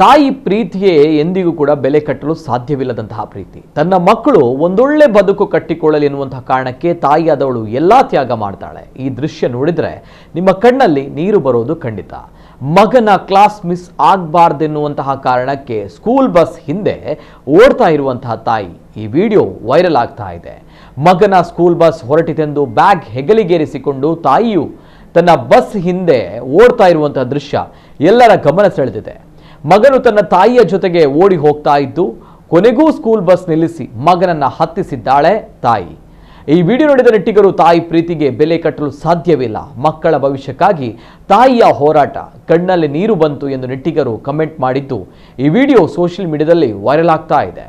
ತಾಯಿ ಪ್ರೀತಿಯೇ ಎಂದಿಗೂ ಕೂಡ ಬೆಲೆ ಕಟ್ಟಲು ಸಾಧ್ಯವಿಲ್ಲದಂತಹ ಪ್ರೀತಿ. ತನ್ನ ಮಕ್ಕಳು ಒಂದೊಳ್ಳೆ ಬದುಕು ಕಟ್ಟಿಕೊಳ್ಳಲಿ ಎನ್ನುವಂತಹ ಕಾರಣಕ್ಕೆ ತಾಯಿಯಾದವಳು ಎಲ್ಲಾ ತ್ಯಾಗ ಮಾಡ್ತಾಳೆ. ಈ ದೃಶ್ಯ ನೋಡಿದ್ರೆ ನಿಮ್ಮ ಕಣ್ಣಲ್ಲಿ ನೀರು ಬರೋದು ಖಂಡಿತ. ಮಗನ ಕ್ಲಾಸ್ ಮಿಸ್ ಆಗಬಾರ್ದೆನ್ನುವಂತಹ ಕಾರಣಕ್ಕೆ ಸ್ಕೂಲ್ ಬಸ್ ಹಿಂದೆ ಓಡ್ತಾ ಇರುವಂತಹ ತಾಯಿ. ಈ ವಿಡಿಯೋ ವೈರಲ್ ಆಗ್ತಾ ಇದೆ. ಮಗನ ಸ್ಕೂಲ್ ಬಸ್ ಹೊರಟಿತೆಂದು ಬ್ಯಾಗ್ ಹೆಗಲಿಗೇರಿಸಿಕೊಂಡು ತಾಯಿಯು ತನ್ನ ಬಸ್ ಹಿಂದೆ ಓಡ್ತಾ ಇರುವಂತಹ ದೃಶ್ಯ ಎಲ್ಲರ ಗಮನ ಸೆಳೆದಿದೆ. ಮಗನು ತನ್ನ ತಾಯಿಯ ಜೊತೆಗೆ ಓಡಿ ಹೋಗ್ತಾ ಇದ್ದು ಕೊನೆಗೂ ಸ್ಕೂಲ್ ಬಸ್ ನಿಲ್ಲಿಸಿ ಮಗನನ್ನ ಹತ್ತಿಸಿದ್ದಾಳೆ ತಾಯಿ. ಈ ವಿಡಿಯೋ ನೋಡಿದ ನೆಟ್ಟಿಗರು ತಾಯಿ ಪ್ರೀತಿಗೆ ಬೆಲೆ ಕಟ್ಟಲು ಸಾಧ್ಯವಿಲ್ಲ, ಮಕ್ಕಳ ಭವಿಷ್ಯಕ್ಕಾಗಿ ತಾಯಿಯ ಹೋರಾಟ, ಕಣ್ಣಲ್ಲಿ ನೀರು ಬಂತು ಎಂದು ನೆಟ್ಟಿಗರು ಕಮೆಂಟ್ ಮಾಡಿದ್ದು ಈ ವಿಡಿಯೋ ಸೋಷಿಯಲ್ ಮೀಡಿಯಾದಲ್ಲಿ ವೈರಲ್ ಆಗ್ತಾ ಇದೆ.